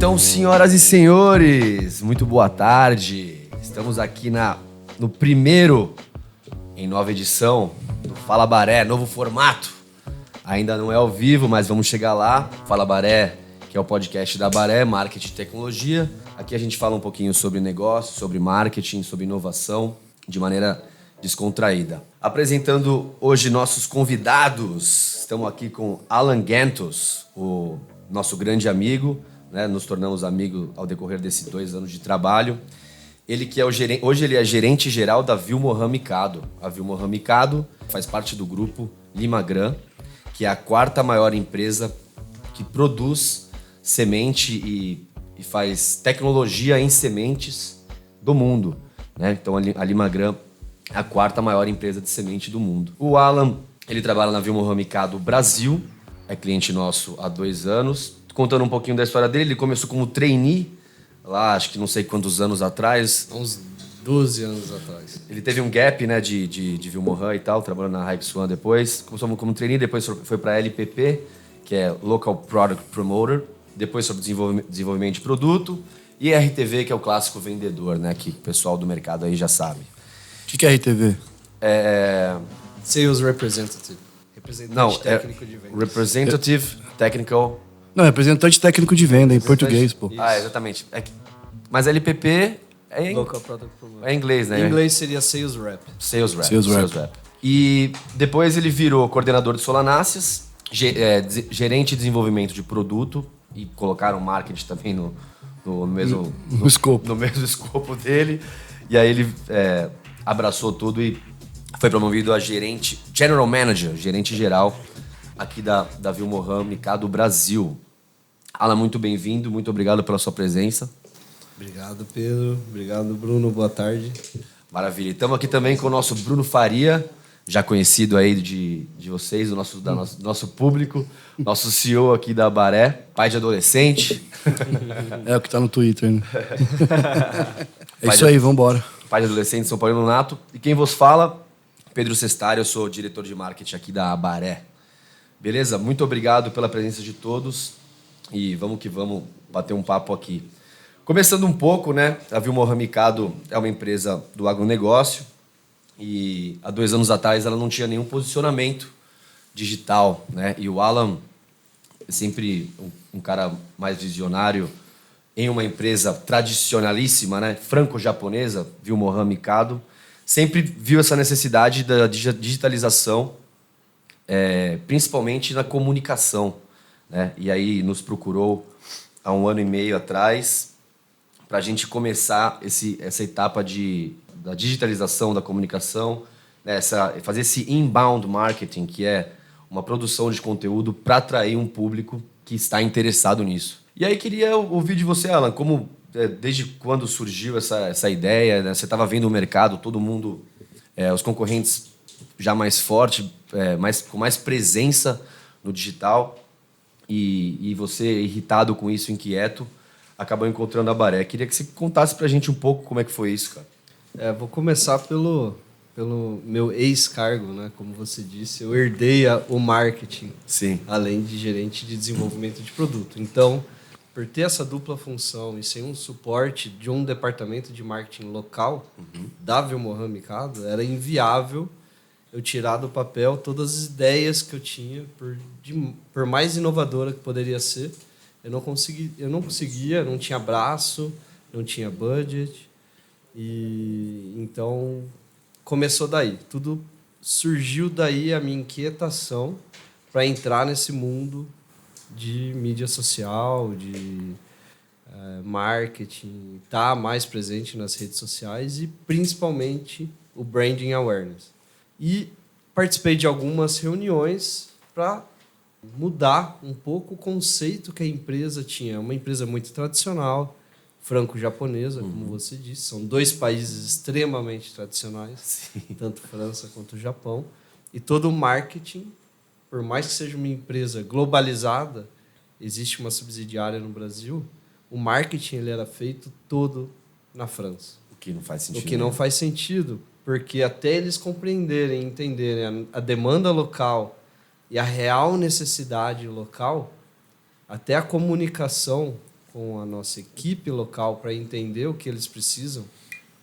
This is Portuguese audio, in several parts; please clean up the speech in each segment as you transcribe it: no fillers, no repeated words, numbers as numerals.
Então, senhoras e senhores, muito boa tarde. Estamos aqui no primeiro, em nova edição, do Fala Baré, novo formato. Ainda não é ao vivo, mas vamos chegar lá. Fala Baré, que é o podcast da Baré, Marketing e Tecnologia. Aqui a gente fala um pouquinho sobre negócio, sobre marketing, sobre inovação, de maneira descontraída. Apresentando hoje nossos convidados, estamos aqui com Alan Gantos, o nosso grande amigo, né? Nos tornamos amigos ao decorrer desses 2 anos de trabalho. Ele que é hoje ele é gerente geral da Vilmohan Mikado. A Vilmohan Mikado faz parte do grupo Limagran, que é a 4ª maior empresa que produz semente e faz tecnologia em sementes do mundo, né? Então a Limagran é a 4ª maior empresa de semente do mundo. O Alan, ele trabalha na Vilmohan Mikado Brasil, é cliente nosso há 2 anos. Contando um pouquinho da história dele, ele começou como trainee, lá acho que não sei quantos anos atrás. Uns 12 anos atrás. Ele teve um gap, né, de Vilmohan e tal, trabalhando na Hype Swan depois. Começou como trainee, depois foi para LPP, que é Local Product Promoter. Depois sobre desenvolvimento de produto. E RTV, que é o clássico vendedor, né, que o pessoal do mercado aí já sabe. O que é RTV? Sales Representative. Representante técnico de vendas. Representative Technical... Não, representante técnico de venda, em português, pô. Isso. Ah, exatamente. Mas LPP é Local Product Promoter. É inglês, né? Em inglês seria Sales Rep. Sales Rep. E depois ele virou coordenador de Solanáceas, gerente de desenvolvimento de produto, e colocaram marketing também no mesmo escopo. No mesmo escopo dele. E aí ele abraçou tudo e foi promovido a General Manager, gerente geral aqui da Vilmohan Mikado Brasil. Alan, muito bem-vindo, muito obrigado pela sua presença. Obrigado, Pedro. Obrigado, Bruno. Boa tarde. Maravilha. Estamos aqui também com o nosso Bruno Faria, já conhecido aí de vocês, do nosso público, nosso CEO aqui da Baré, pai de adolescente. É o que tá no Twitter, né? É isso aí, vambora. Pai de adolescente, São Paulo Nato. E quem vos fala, Pedro Sestari, eu sou diretor de marketing aqui da Baré. Beleza? Muito obrigado pela presença de todos e vamos que vamos bater um papo aqui. Começando um pouco, né? A Vilmohan Mikado é uma empresa do agronegócio e há 2 anos atrás ela não tinha nenhum posicionamento digital, né? E o Alan é sempre um cara mais visionário em uma empresa tradicionalíssima, né? Franco-japonesa, Vilmohan Mikado, sempre viu essa necessidade da digitalização, principalmente na comunicação, né? E aí nos procurou há 1 ano e meio atrás para a gente começar essa etapa da digitalização da comunicação, né? Fazer esse inbound marketing, que é uma produção de conteúdo para atrair um público que está interessado nisso. E aí queria ouvir de você, Alan, desde quando surgiu essa ideia, né? Você estava vendo o mercado, todo mundo, os concorrentes já mais forte, com mais presença no digital, e você, irritado com isso, inquieto, acabou encontrando a Baré. Queria que você contasse pra gente um pouco como é que foi isso, cara. Vou começar pelo meu ex-cargo, né? Como você disse, eu herdei o marketing, Sim. Além de gerente de desenvolvimento de produto. Então, por ter essa dupla função e sem um suporte de um departamento de marketing local da Vilmohan Mikado, era inviável eu tirar do papel todas as ideias que eu tinha, por mais inovadora que poderia ser. Eu não conseguia, não tinha braço, não tinha budget. E então começou daí. Tudo surgiu daí, a minha inquietação para entrar nesse mundo de mídia social, de marketing, estar mais presente nas redes sociais e principalmente o branding awareness. E participei de algumas reuniões para mudar um pouco o conceito que a empresa tinha. É uma empresa muito tradicional, franco-japonesa, como você disse. São 2 países extremamente tradicionais, Sim. Tanto França quanto o Japão. E todo o marketing, por mais que seja uma empresa globalizada, existe uma subsidiária no Brasil, o marketing ele era feito todo na França. O que não faz sentido. O que não faz sentido, porque até eles compreenderem, entenderem a demanda local e a real necessidade local, até a comunicação com a nossa equipe local para entender o que eles precisam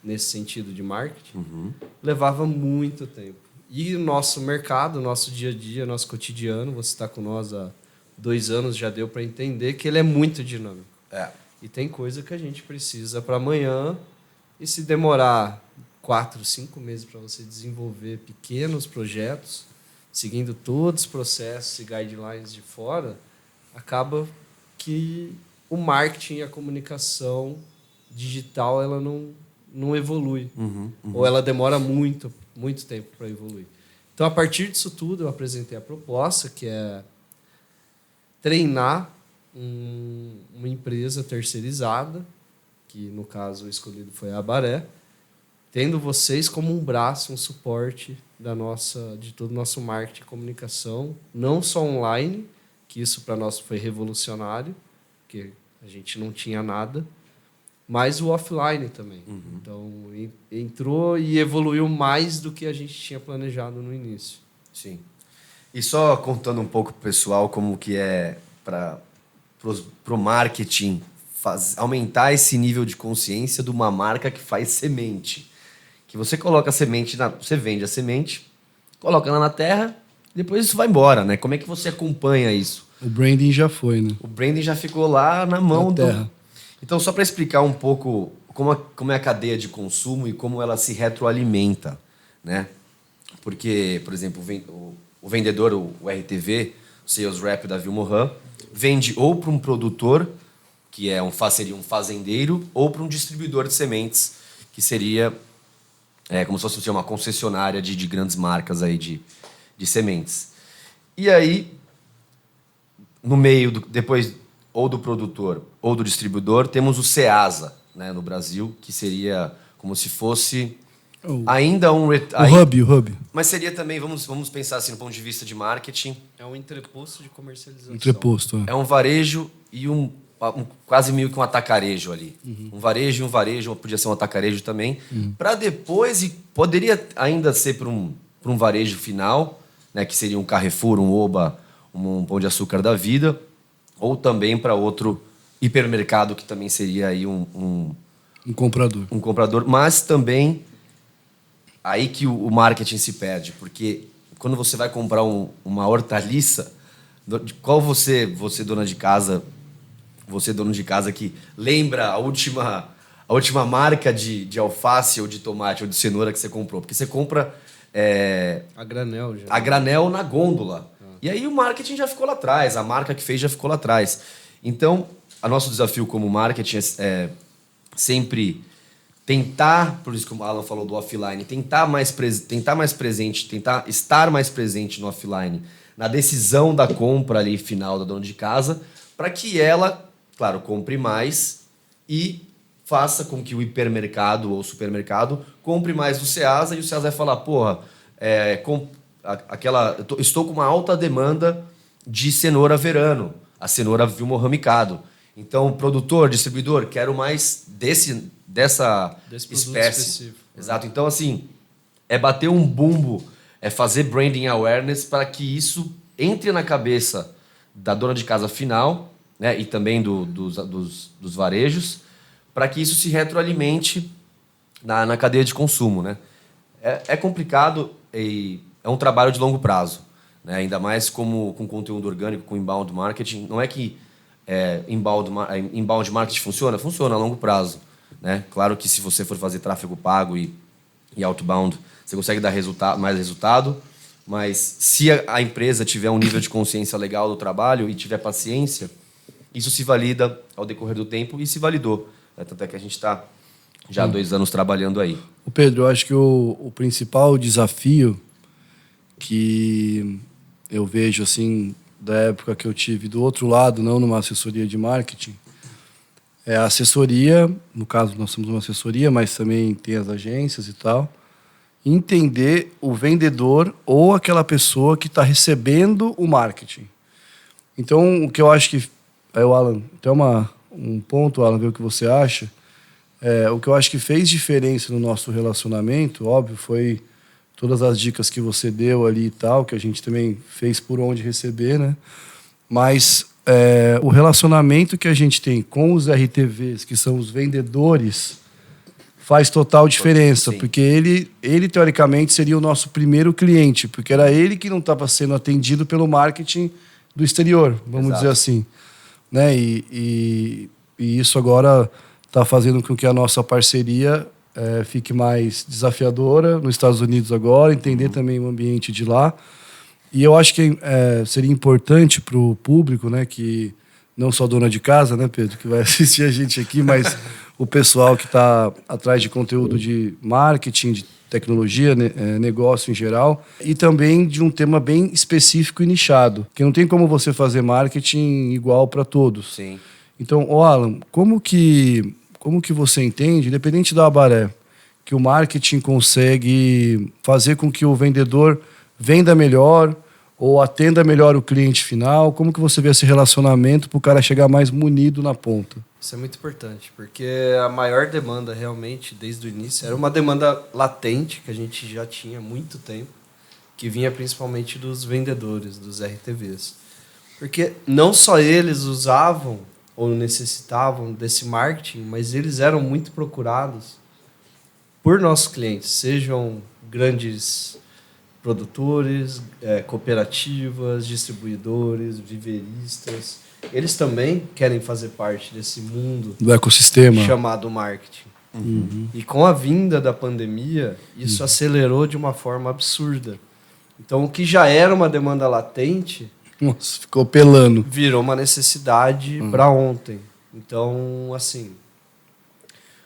nesse sentido de marketing, levava muito tempo. E o nosso mercado, nosso dia a dia, nosso cotidiano, você está com nós há 2 anos, já deu para entender que ele é muito dinâmico. E tem coisa que a gente precisa para amanhã, e se demorar 4, 5 meses para você desenvolver pequenos projetos, seguindo todos os processos e guidelines de fora, acaba que o marketing e a comunicação digital ela não evolui. Ou ela demora muito tempo para evoluir. Então, a partir disso tudo, eu apresentei a proposta, que é treinar uma empresa terceirizada, que, no caso, o escolhido foi a Abaré, tendo vocês como um braço, um suporte de todo o nosso marketing e comunicação, não só online, que isso para nós foi revolucionário, porque a gente não tinha nada, mas o offline também. Então, entrou e evoluiu mais do que a gente tinha planejado no início. Sim. E só contando um pouco pro pessoal como que é para o marketing aumentar esse nível de consciência de uma marca que faz semente. Que você coloca a semente, você vende a semente, coloca ela na terra, depois isso vai embora, né? Como é que você acompanha isso? O branding já foi, né? O branding já ficou lá na mão Na terra. Então, só para explicar um pouco como é a cadeia de consumo e como ela se retroalimenta, né? Porque, por exemplo, o vendedor, o RTV, o Sales Rep da Vilmorin, vende ou para um produtor, que seria um fazendeiro, ou para um distribuidor de sementes, que seria como se fosse uma concessionária de grandes marcas aí de sementes. E aí, no meio, depois ou do produtor ou do distribuidor, temos o Ceasa, né, no Brasil, que seria como se fosse ainda um... O hub. Mas seria também, vamos pensar assim, do ponto de vista de marketing. É um entreposto de comercialização. Entreposto. É um varejo e quase meio que um atacarejo ali. Um varejo e um varejo, podia ser um atacarejo também. Para depois, e poderia ainda ser para um varejo final, né, que seria um Carrefour, um Oba, um Pão de Açúcar da vida, ou também para outro hipermercado, que também seria aí um comprador. Um comprador, mas também aí que o marketing se perde, porque quando você vai comprar uma hortaliça, qual você dono de casa que lembra a última marca de alface ou de tomate ou de cenoura que você comprou? Porque você compra a granel já. A granel na gôndola. E aí o marketing já ficou lá atrás, a marca que fez já ficou lá atrás. Então, o nosso desafio como marketing é sempre tentar, por isso que o Alan falou do offline, tentar estar mais presente no offline, na decisão da compra ali final da dona de casa, para que ela, claro, compre mais e faça com que o hipermercado ou supermercado compre mais do Ceasa, e o Ceasa vai falar, porra, estou com uma alta demanda de cenoura verano, a cenoura Vilmorin Mikado. Então, produtor, distribuidor, quero mais dessa espécie. Específico. Exato. Então, assim, é bater um bumbo, é fazer branding awareness para que isso entre na cabeça da dona de casa final, né, e também dos varejos, para que isso se retroalimente na cadeia de consumo, né? É complicado e é um trabalho de longo prazo, né? Ainda mais com conteúdo orgânico, com inbound marketing. Não é que inbound marketing funciona a longo prazo, né? Claro que se você for fazer tráfego pago e outbound, você consegue dar mais resultado, mas se a empresa tiver um nível de consciência legal do trabalho e tiver paciência, isso se valida ao decorrer do tempo e se validou. Tanto é que a gente está já há 2 anos trabalhando aí. O Pedro, eu acho que o principal desafio que eu vejo assim da época que eu tive do outro lado, não numa assessoria de marketing, é a assessoria, no caso nós somos uma assessoria, mas também tem as agências e tal, entender o vendedor ou aquela pessoa que está recebendo o marketing. Então, o que eu acho que... Aí o Alan, até um ponto, Alan, ver o que você acha. O que eu acho que fez diferença no nosso relacionamento, óbvio, foi todas as dicas que você deu ali e tal, que a gente também fez por onde receber, né? Mas o relacionamento que a gente tem com os RTVs, que são os vendedores, faz total diferença. Sim. Porque ele, teoricamente, seria o nosso primeiro cliente, porque era ele que não estava sendo atendido pelo marketing do exterior, vamos Exato. dizer assim. Né? E isso agora está fazendo com que a nossa parceria fique mais desafiadora nos Estados Unidos agora, entender também o ambiente de lá. E eu acho que seria importante para o público, né, que não só dona de casa, né, Pedro, que vai assistir a gente aqui, mas o pessoal que está atrás de conteúdo de marketing, de tecnologia, negócio em geral, e também de um tema bem específico e nichado, que não tem como você fazer marketing igual para todos. Sim. Então, Alan, como que você entende, independente da Abaré, que o marketing consegue fazer com que o vendedor venda melhor ou atenda melhor o cliente final? Como que você vê esse relacionamento para o cara chegar mais munido na ponta? Isso é muito importante, porque a maior demanda realmente, desde o início, era uma demanda latente, que a gente já tinha há muito tempo, que vinha principalmente dos vendedores, dos RTVs. Porque não só eles usavam ou necessitavam desse marketing, mas eles eram muito procurados por nossos clientes, sejam grandes produtores, cooperativas, distribuidores, viveristas. Eles também querem fazer parte desse mundo Do ecossistema. chamado marketing. E com a vinda da pandemia, isso acelerou de uma forma absurda. Então, o que já era uma demanda latente Nossa, ficou pelando. virou uma necessidade para ontem. Então, assim,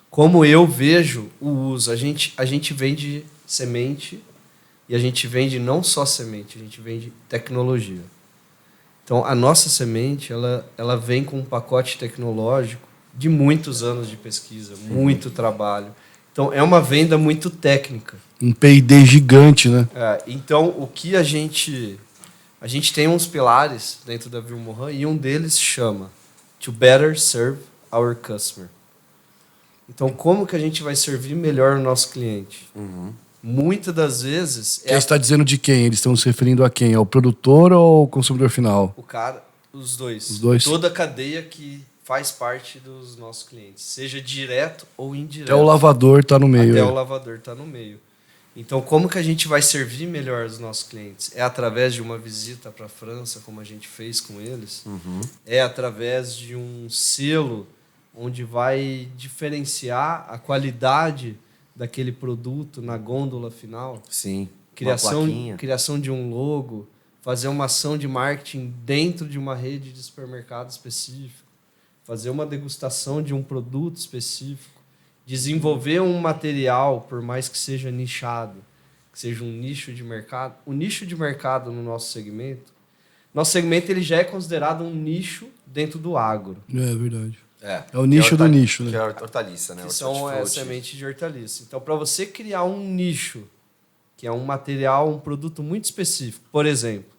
como eu vejo o uso, a gente vende semente e a gente vende não só semente, a gente vende tecnologia. Então, a nossa semente, ela vem com um pacote tecnológico de muitos anos de pesquisa, muito trabalho. Então, é uma venda muito técnica. Um P&D gigante, né? Então, o que a gente tem uns pilares dentro da Vilmorin e um deles chama To Better Serve Our Customer. Então, como que a gente vai servir melhor o nosso cliente? Muitas das vezes Você está dizendo de quem? Eles estão se referindo a quem? Ao produtor ou ao consumidor final? o cara, os dois. Os dois? Toda a cadeia que faz parte dos nossos clientes, seja direto ou indireto. Até o lavador está no meio. Até o lavador está no meio. Então, como que a gente vai servir melhor os nossos clientes? É através de uma visita para a França, como a gente fez com eles? É através de um selo onde vai diferenciar a qualidade daquele produto na gôndola final? Sim. Criação de um logo, fazer uma ação de marketing dentro de uma rede de supermercado específico, fazer uma degustação de um produto específico, desenvolver um material, por mais que seja nichado, que seja um nicho de mercado. O nicho de mercado no nosso segmento ele já é considerado um nicho dentro do agro. É verdade. É o nicho do nicho, né? Que é hortaliça, né? Que são Hortifruti. semente de hortaliça. Então, para você criar um nicho, que é um material, um produto muito específico, por exemplo,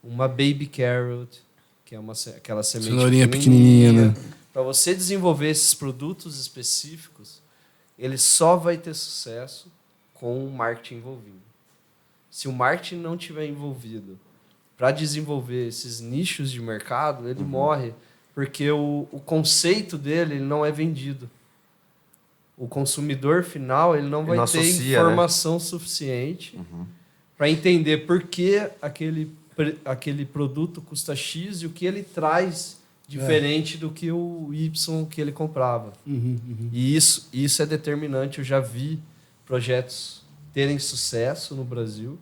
uma baby carrot, que é aquela semente Cenourinha pequenininha, né? Para você desenvolver esses produtos específicos, ele só vai ter sucesso com o marketing envolvido. Se o marketing não tiver envolvido para desenvolver esses nichos de mercado, ele morre, porque o conceito dele ele não é vendido. O consumidor final ele não vai ter associa, informação suficiente para entender por que aquele produto custa X e o que ele traz diferente do que o Y que ele comprava. E isso é determinante. Eu já vi projetos terem sucesso no Brasil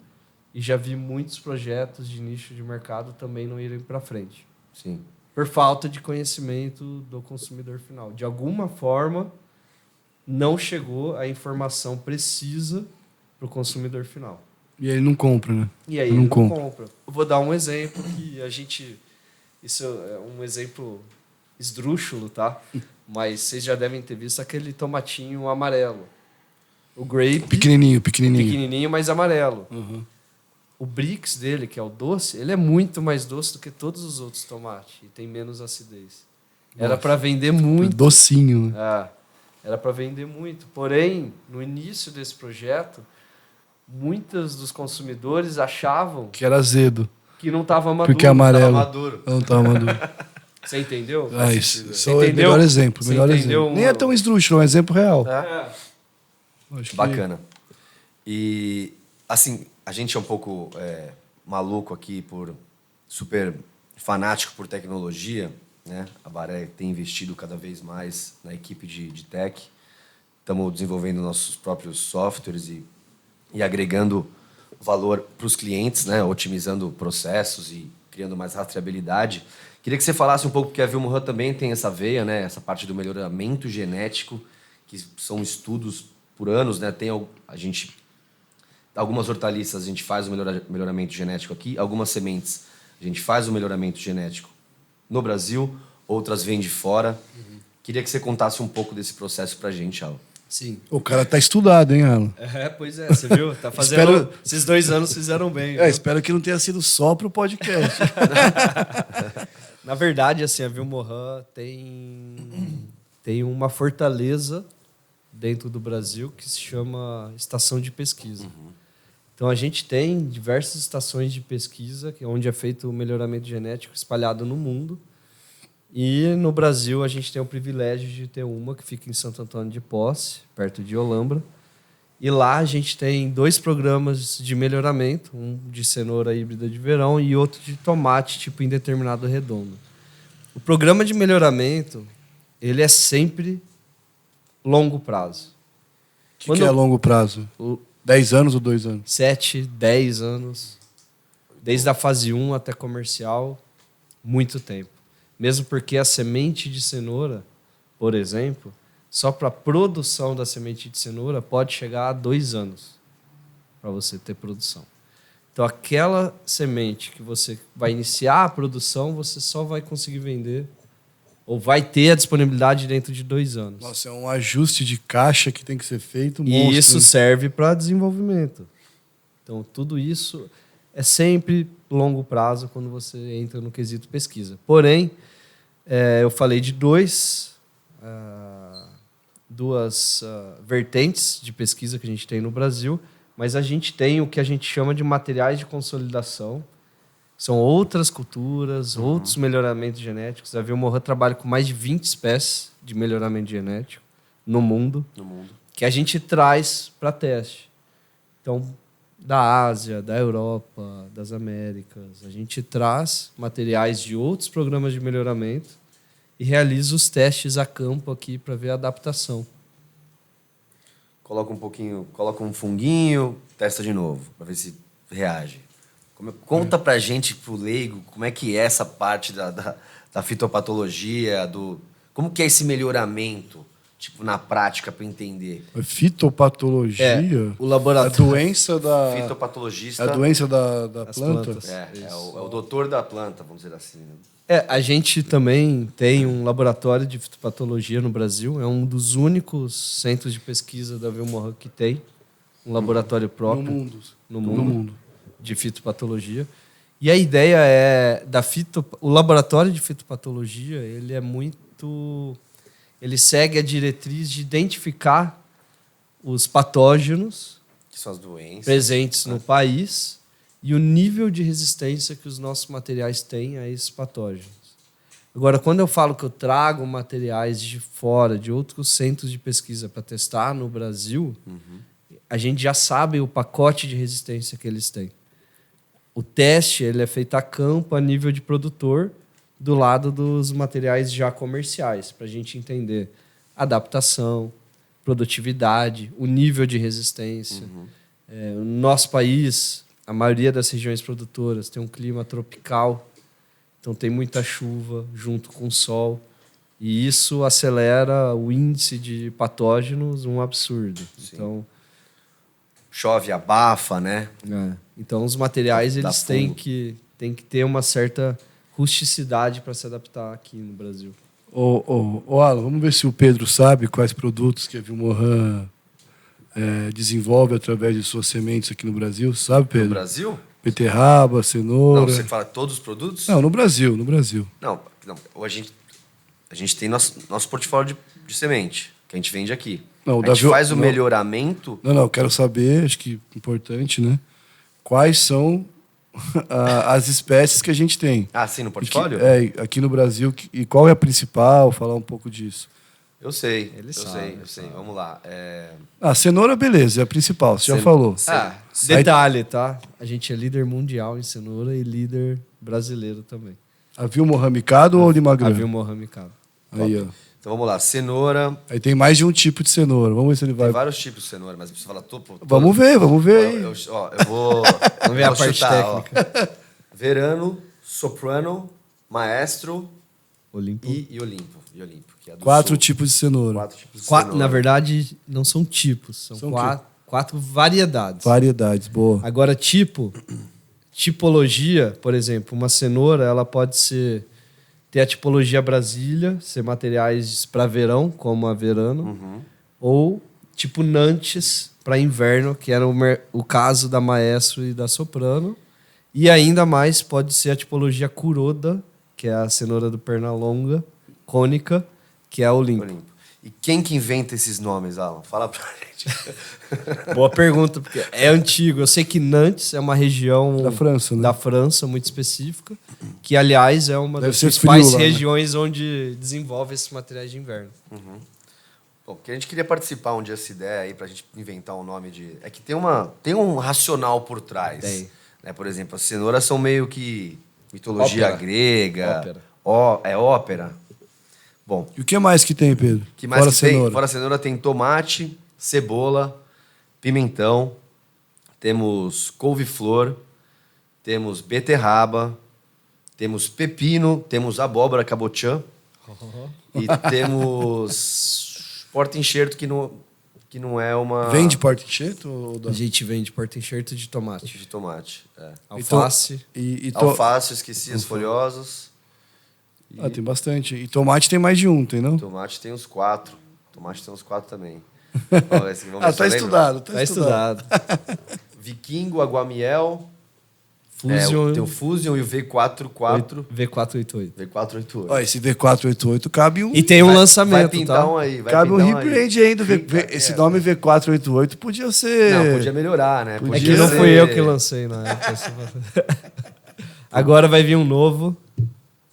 e já vi muitos projetos de nicho de mercado também não irem para frente. Sim. Por falta de conhecimento do consumidor final. De alguma forma, não chegou a informação precisa para o consumidor final. E aí ele não compra, né? E aí ele não compra. Eu vou dar um exemplo que a gente... Isso é um exemplo esdrúxulo, tá? Mas vocês já devem ter visto aquele tomatinho amarelo. O grape... Pequenininho, mas amarelo. O Brix dele, que é o doce, ele é muito mais doce do que todos os outros tomates. E tem menos acidez. Era para vender muito. Docinho, né? Era para vender muito. Porém, no início desse projeto, muitos dos consumidores achavam que era azedo. Que não estava maduro. Porque é amarelo. Tava maduro. Não estava maduro. Você entendeu? Isso é o melhor exemplo. Você Melhor entendeu, exemplo. Nem é tão esdrúxulo, é um exemplo real. Acho que- Bacana. E, assim, a gente é um pouco maluco aqui super fanático por tecnologia, né? A Baré tem investido cada vez mais na equipe de tech. Estamos desenvolvendo nossos próprios softwares e agregando valor para os clientes, né? Otimizando processos e criando mais rastreabilidade. Queria que você falasse um pouco, porque a Vilmorin também tem essa veia, né? Essa parte do melhoramento genético, que são estudos por anos, né? Algumas hortaliças a gente faz o melhoramento genético aqui, algumas sementes a gente faz o melhoramento genético no Brasil, outras vêm de fora. Queria que você contasse um pouco desse processo pra gente, Alan. Sim. O cara tá estudado, hein, Alan? Pois é, você viu? Tá fazendo. Esses 2 anos fizeram bem. Espero que não tenha sido só pro podcast. Na verdade, assim, a Vilmorin tem uma fortaleza dentro do Brasil que se chama estação de pesquisa. Então, a gente tem diversas estações de pesquisa onde é feito o melhoramento genético espalhado no mundo. E no Brasil, a gente tem o privilégio de ter uma que fica em Santo Antônio de Posse, perto de Olambra. E lá a gente tem 2 programas de melhoramento, um de cenoura híbrida de verão e outro de tomate tipo indeterminado redondo. O programa de melhoramento, ele é sempre longo prazo. O que é longo prazo? 10 anos ou 2 anos? 7, 10 anos. Desde a fase 1 até comercial, muito tempo. Mesmo porque a semente de cenoura, por exemplo, só para a produção da semente de cenoura pode chegar a 2 anos para você ter produção. Então, aquela semente que você vai iniciar a produção, você só vai conseguir vender ou vai ter a disponibilidade dentro de 2 anos. Nossa, é um ajuste de caixa que tem que ser feito. E isso serve para desenvolvimento. Então, tudo isso é sempre longo prazo quando você entra no quesito pesquisa. Porém, eu falei de duas vertentes de pesquisa que a gente tem no Brasil, mas a gente tem o que a gente chama de materiais de consolidação. São outras culturas, outros melhoramentos genéticos. A Vilmorin trabalha com mais de 20 espécies de melhoramento genético no mundo. Que a gente traz para teste. Então, da Ásia, da Europa, das Américas, a gente traz materiais de outros programas de melhoramento e realiza os testes a campo aqui para ver a adaptação. Coloca um funguinho, testa de novo, para ver se reage. Conta pra gente, pro leigo, como é que é essa parte da fitopatologia, como que é esse melhoramento, tipo, na prática, para entender? Fitopatologia? O laboratório. A doença da... Fitopatologista. A doença da Das planta? plantas. É o doutor da planta, vamos dizer assim. Né? A gente também tem um laboratório de fitopatologia no Brasil. É um dos únicos centros de pesquisa da Vilmorin que tem um laboratório próprio no mundo de fitopatologia. E a ideia é o laboratório de fitopatologia, ele segue a diretriz de identificar os patógenos Que são as doenças presentes no país e o nível de resistência que os nossos materiais têm a esses patógenos. Agora, quando eu falo que eu trago materiais de fora, de outros centros de pesquisa para testar no Brasil, a gente já sabe o pacote de resistência que eles têm. O teste ele é feito a campo, a nível de produtor, do lado dos materiais já comerciais, para a gente entender adaptação, produtividade, o nível de resistência. No nosso país, a maioria das regiões produtoras tem um clima tropical, então tem muita chuva junto com sol, e isso acelera o índice de patógenos um absurdo. Sim. Então, chove, abafa, né? Então, os materiais Dá eles têm fungo. que ter uma certa rusticidade para se adaptar aqui no Brasil. Alan, vamos ver se o Pedro sabe quais produtos que a Vilmorin desenvolve através de suas sementes aqui no Brasil. Sabe, Pedro? No Brasil? Beterraba, cenoura... Não, você fala todos os produtos? Não, no Brasil. Não, a gente tem nosso portfólio de semente, que a gente vende aqui. Não, a gente faz o melhoramento... Não, eu quero saber, acho que é importante, né? Quais são as espécies que a gente tem. Ah, sim, no portfólio? Aqui no Brasil. E qual é a principal? Falar um pouco disso. Eu sei, Ele eu sabe, sei. Vamos lá. Cenoura, beleza, é a principal, você já falou. Detalhe, tá? A gente é líder mundial em cenoura e líder brasileiro também. A Vilma Ramicado ou Limagrã? A Vilma Ramicado. Aí, ó. Então vamos lá, cenoura. Aí tem mais de um tipo de cenoura. Vamos ver se ele vai. Tem vários tipos de cenoura, mas você fala topo. Vamos ver aí. Eu vou. Vamos ver a parte técnica. Verano, soprano, maestro Olimpo. e Olimpo. Que é do 4 sul. tipos de cenoura. 4 tipos de cenoura. Na verdade, não são tipos, são o quê? 4 variedades. Variedades, boa. Agora, tipologia, por exemplo, uma cenoura, ela pode ter a tipologia Brasília, ser materiais para verão, como a verano, ou tipo Nantes para inverno, que era o caso da maestro e da soprano. E ainda mais pode ser a tipologia Kuroda, que é a cenoura do perna longa, cônica, que é a Olimpo. E quem que inventa esses nomes, Alan? Fala pra gente. Boa pergunta, porque é antigo. Eu sei que Nantes é uma região Da França, né? da França muito específica, que, aliás, é uma Deve das ser principais frio lá, né? regiões onde desenvolve esses materiais de inverno. Bom, que a gente queria participar um dia se der aí pra gente inventar um nome de... É que tem um racional por trás. Tem. Né? Por exemplo, as cenouras são meio que mitologia Ópera. grega. Ópera. É ópera. Bom, E o que mais que tem, Pedro? que mais Fora que tem? cenoura. Fora a cenoura tem tomate, cebola, pimentão, temos couve-flor, temos beterraba, temos pepino, temos abóbora cabotiã e temos porta-enxerto que não é uma... Vende porta-enxerto ou A gente vende porta-enxerto de tomate. de tomate. É. Alface. Alface, eu esqueci as folhosas. Tem bastante. E tomate tem mais de um, tem não? Tomate tem uns 4. Tomate tem uns 4 também. Vamos ver se Tá eu lembro. estudado, Tá estudado. Vikingo, aguamiel. Fusion. Tem o Fusion e o V44. V488. V488. Ó, esse V488 cabe um. E tem um Vai lançamento, pintar tá? um aí. Vai Cabe um pintar rebrand ainda. Esse nome V488 podia ser. Não, podia melhorar, né? Podia É que não ser- fui eu que lancei na época. Agora vai vir um novo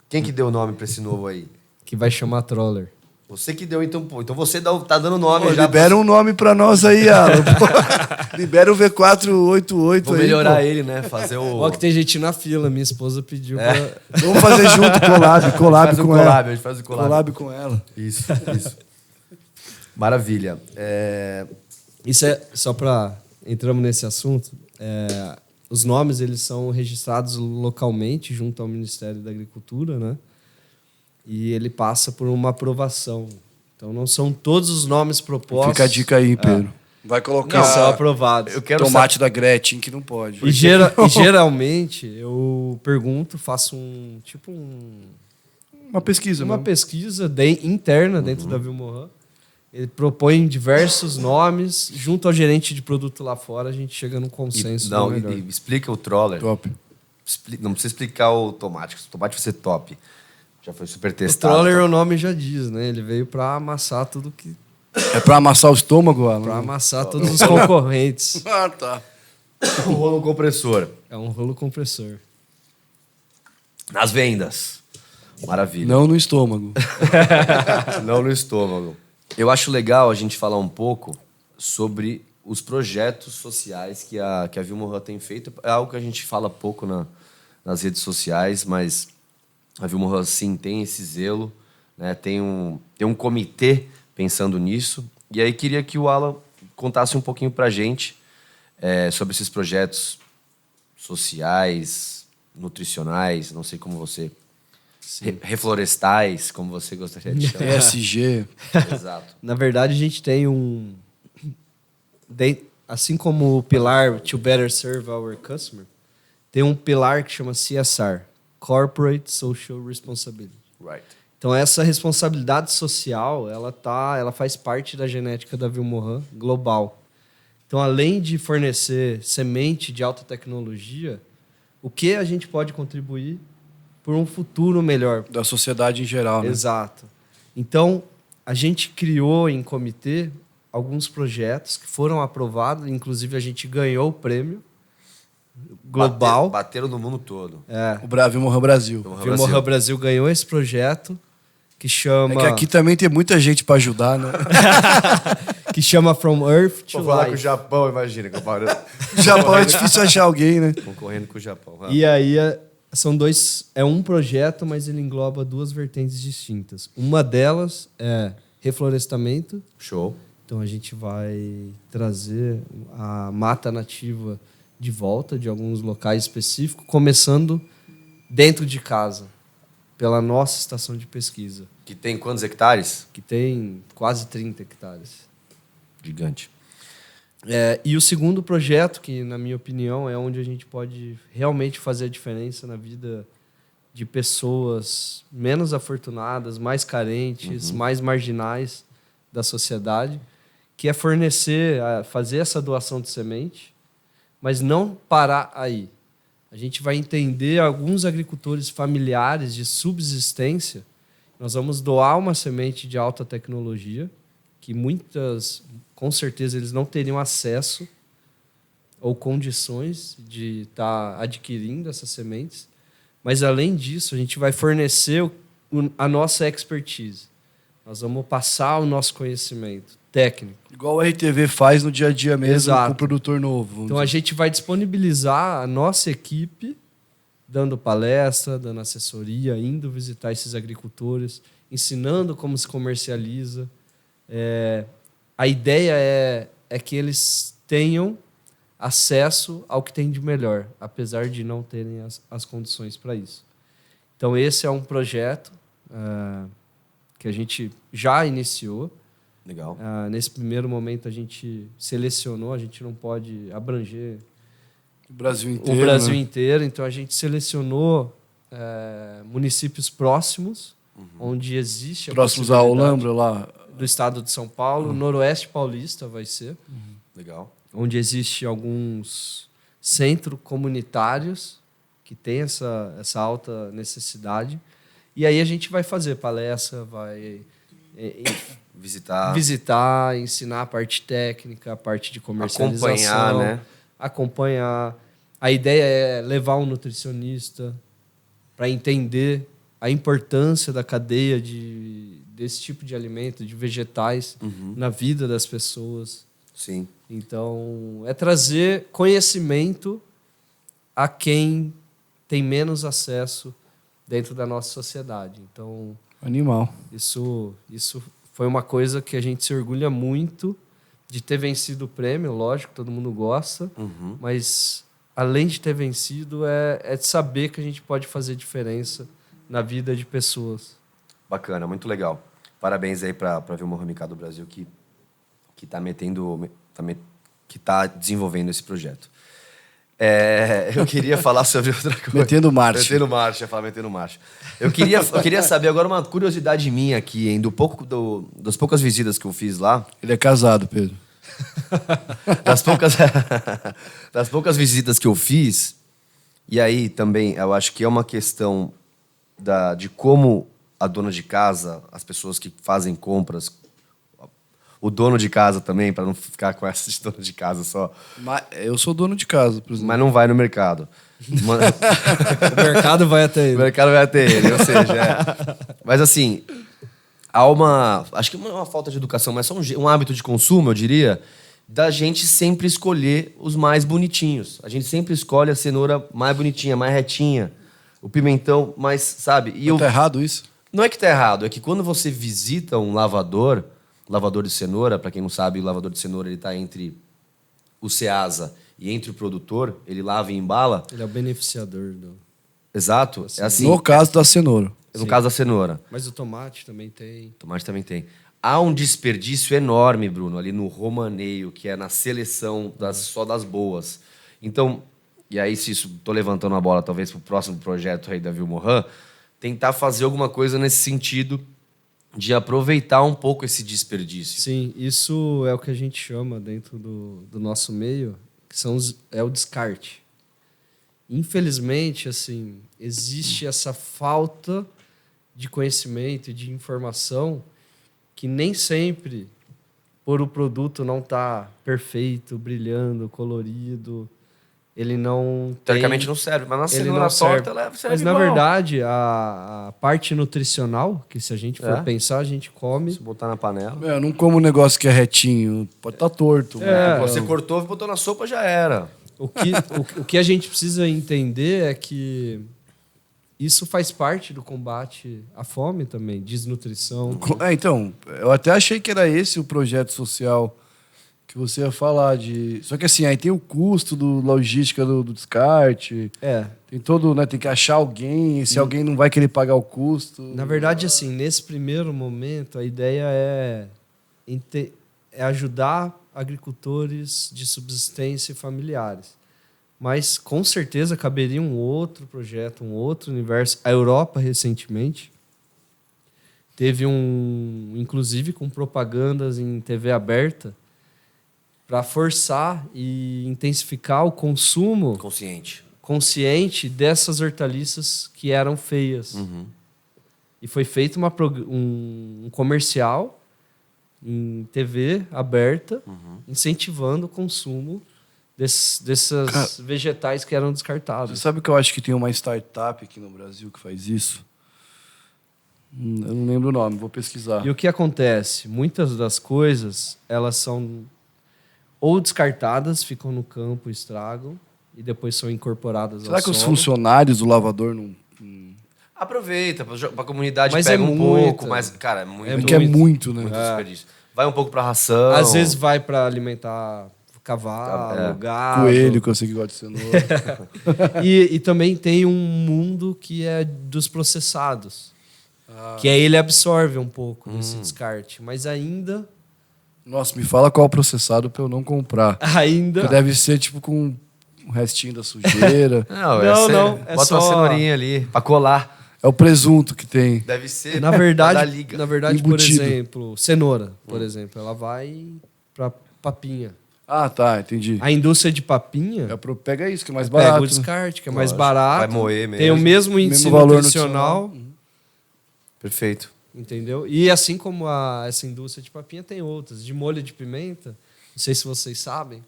Quem que deu o nome pra esse novo aí? que vai chamar Troller. Você que deu, então, pô. Então você tá dando nome Pô, já. libera um nome pra nós aí, Alan. Pô, libera o V488 Vou aí. melhorar pô. ele, né? Fazer o... Ó, que tem gente na fila. Minha esposa pediu pra... Vamos fazer junto, collab faz o com collab, ela. a gente faz o collab. Collab com ela. Isso. Maravilha. Isso é só para entramos nesse assunto. Os nomes eles são registrados localmente junto ao Ministério da Agricultura, né? E ele passa por uma aprovação. Então não são todos os nomes propostos. Fica a dica aí, Pedro. Vai colocar Que são aprovados. Eu quero tomate da Gretchen, que não pode. E geralmente eu pergunto, faço Uma pesquisa, uma mesmo. pesquisa interna dentro da Vilmorin. Ele propõe diversos nomes, junto ao gerente de produto lá fora, a gente chega num consenso. Não, do melhor. e explica o troller. Top. Não precisa explicar o tomate. O tomate vai ser top. Já foi super O testado. Troller, o nome já diz, né? Ele veio para amassar tudo que. É pra amassar o estômago, Alan? Para amassar todos os concorrentes. Ah, tá. O rolo compressor. É um rolo compressor. Nas vendas. Maravilha. Não no estômago. Não no estômago. Eu acho legal a gente falar um pouco sobre os projetos sociais que a Vilmorin tem feito. É algo que a gente fala pouco nas redes sociais, mas a Vilmorin, sim, tem esse zelo, né? Tem um comitê pensando nisso. E aí queria que o Alan contasse um pouquinho pra gente sobre esses projetos sociais, nutricionais, não sei como você... reflorestais, como você gostaria de chamar. ESG. Exato. Na verdade, a gente tem assim como o pilar To Better Serve Our Customer, tem um pilar que chama CSR, Corporate Social Responsibility. Right. Então, essa responsabilidade social, ela faz parte da genética da Vilmorin global. Então, além de fornecer semente de alta tecnologia, o que a gente pode contribuir por um futuro melhor? Da sociedade em geral, né? Exato. Então, a gente criou em comitê alguns projetos que foram aprovados, inclusive a gente ganhou o prêmio global. Bateram no mundo todo. O Vilmohan Brasil. Vilmohan Vilmohan Brasil ganhou esse projeto que chama... É que aqui também tem muita gente para ajudar, né? que chama From Earth to Vou falar com o Life. Japão, imagina. Comparando. O Japão é difícil achar alguém, né? Concorrendo com o Japão. E aí são dois... É um projeto, mas ele engloba duas vertentes distintas. Uma delas é reflorestamento. Show. Então a gente vai trazer a mata nativa de volta de alguns locais específicos, começando dentro de casa, pela nossa estação de pesquisa, Que tem quantos hectares? que tem quase 30 hectares. Gigante. E o segundo projeto, que na minha opinião é onde a gente pode realmente fazer a diferença na vida de pessoas menos afortunadas, mais carentes, mais marginais da sociedade, que é fazer essa doação de semente, mas não parar aí. A gente vai entender alguns agricultores familiares de subsistência. Nós vamos doar uma semente de alta tecnologia, que muitas, com certeza, eles não teriam acesso ou condições de estar adquirindo essas sementes. Mas, além disso, a gente vai fornecer a nossa expertise. Nós vamos passar o nosso conhecimento técnico. Igual o RTV faz no dia a dia mesmo. Exato. Com o produtor novo. Então, a gente vai disponibilizar a nossa equipe, dando palestra, dando assessoria, indo visitar esses agricultores, ensinando como se comercializa. A ideia é que eles tenham acesso ao que tem de melhor, apesar de não terem as condições para isso. Então, esse é um projeto que a gente já iniciou. Legal. Nesse primeiro momento, a gente selecionou, a gente não pode abranger O Brasil inteiro. o Brasil né? inteiro, então a gente selecionou municípios próximos, onde existe a Próximos a possibilidade Olambra, lá. do estado de São Paulo, Noroeste Paulista vai ser, Legal. onde existe alguns centros comunitários que têm essa alta necessidade. E aí a gente vai fazer palestra, vai visitar, ensinar a parte técnica, a parte de comercialização. Acompanhar, né? Acompanhar. A ideia é levar um nutricionista para entender a importância da cadeia desse tipo de alimento, de vegetais, na vida das pessoas. Sim. Então, é trazer conhecimento a quem tem menos acesso dentro da nossa sociedade. Então, Animal. isso foi uma coisa que a gente se orgulha muito de ter vencido o prêmio, lógico, todo mundo gosta, mas além de ter vencido, é de saber que a gente pode fazer diferença na vida de pessoas. Bacana, muito legal. Parabéns aí para Vilmohan do Brasil que está desenvolvendo esse projeto. Eu queria falar sobre outra coisa. Metendo marcha. Metendo marcha, ia falar metendo marcha. Eu queria saber agora uma curiosidade minha aqui, hein, das poucas visitas que eu fiz lá. Ele é casado, Pedro. Das poucas visitas que eu fiz, e aí também eu acho que é uma questão de como a dona de casa, as pessoas que fazem compras, o dono de casa também, para não ficar com essa de dono de casa só. Eu sou dono de casa, por exemplo. Mas não vai no mercado. O mercado vai até O ele. mercado vai até ele, ou seja... Mas assim, acho que não é uma falta de educação, mas é só um hábito de consumo, eu diria, da gente sempre escolher os mais bonitinhos. A gente sempre escolhe a cenoura mais bonitinha, mais retinha, o pimentão mais, sabe? Tá errado isso? Não é que tá errado, é que quando você visita um lavador de cenoura, para quem não sabe, o lavador de cenoura ele tá entre o Ceasa e entre o produtor, ele lava e embala. Ele é o beneficiador do... Exato. É assim. No caso da cenoura. No caso da cenoura. Mas o tomate também tem. Tomate também tem. Há um desperdício enorme, Bruno, ali no romaneio, que é na seleção só das boas. Então, e aí se isso, tô levantando a bola talvez pro próximo projeto aí da Vilmohan, tentar fazer alguma coisa nesse sentido de aproveitar um pouco esse desperdício. Sim, isso é o que a gente chama dentro do nosso meio, que é o descarte. Infelizmente, assim, existe essa falta de conhecimento e de informação que nem sempre, por o produto não estar perfeito, brilhando, colorido, ele não Teoricamente tem... não serve, mas na Ele cenoura não serve. torta ela serve Mas, na igual. verdade, a parte nutricional, que se a gente for pensar, a gente come... Se botar na panela. Eu não como um negócio que é retinho. Pode estar torto. Você cortou, botou na sopa, já era. O que a gente precisa entender é que isso faz parte do combate à fome também, desnutrição. Então, eu até achei que era esse o projeto social que você ia falar de... Só que assim, aí tem o custo do logística do descarte. Tem todo, né? Tem que achar alguém, e se alguém não vai querer pagar o custo. Na verdade, assim, nesse primeiro momento, a ideia é ajudar agricultores de subsistência e familiares. Mas, com certeza, caberia um outro projeto, um outro universo. A Europa, recentemente, teve inclusive com propagandas em TV aberta, para forçar e intensificar o consumo consciente dessas hortaliças que eram feias. E foi feito um comercial em TV aberta, incentivando o consumo desses vegetais que eram descartados. Você sabe que eu acho que tem uma startup aqui no Brasil que faz isso? Eu não lembro o nome, vou pesquisar. E o que acontece? Muitas das coisas, elas são ou descartadas, ficam no campo, estragam, e depois são incorporadas ao solo. Será que os funcionários do lavador não... Aproveita, pra comunidade Mas pega é um pouco, mas, cara, é muito. Porque é muito, né? Muito desperdício. Vai um pouco pra ração. Às vezes vai para alimentar cavalo, gado. Coelho, que eu sei que gosta de cenoura. E também tem um mundo que é dos processados. Que aí ele absorve um pouco desse descarte. Mas ainda... Nossa, me fala qual processado pra eu não comprar. Ainda... Porque deve ser tipo com um restinho da sujeira. Não. Bota só... uma cenourinha ali pra colar. É o presunto que tem. Deve ser. Na verdade, por Embutido. exemplo, cenoura, por exemplo, ela vai para papinha. Ah, tá, entendi. A indústria de papinha Pega isso, que é mais barato. pega o descarte, que é mais barato. Vai moer mesmo. Tem o mesmo índice valor nutricional. Perfeito. Entendeu? E assim como essa indústria de papinha, tem outras. De molho de pimenta, não sei se vocês sabem,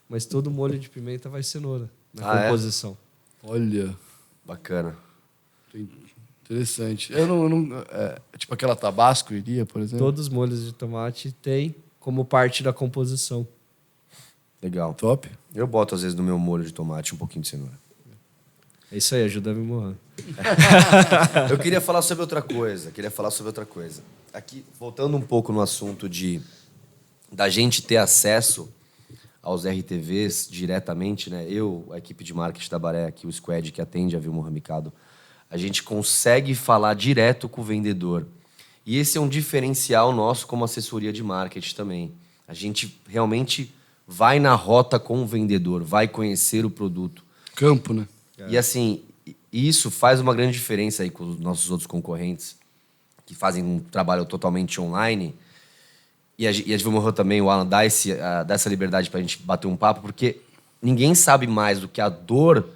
mas todo molho de pimenta vai cenoura na composição. Olha. Bacana. Interessante. Eu não tipo aquela Tabasco iria, por exemplo? Todos os molhos de tomate têm como parte da composição. Legal. Top. Eu boto, às vezes, no meu molho de tomate um pouquinho de cenoura. É isso aí, ajuda a me morrer. Eu queria falar sobre outra coisa. Aqui, voltando um pouco no assunto da gente ter acesso aos RTVs diretamente, né? Eu, a equipe de marketing da Baré, aqui, o squad que atende a Vilmor Ramicado, a gente consegue falar direto com o vendedor. E esse é um diferencial nosso como assessoria de marketing também. A gente realmente vai na rota com o vendedor, vai conhecer o produto. Campo, né? E assim, isso faz uma grande diferença aí com os nossos outros concorrentes, que fazem um trabalho totalmente online. E a Vilmor também, o Alan, dá essa liberdade pra gente bater um papo, porque ninguém sabe mais do que a dor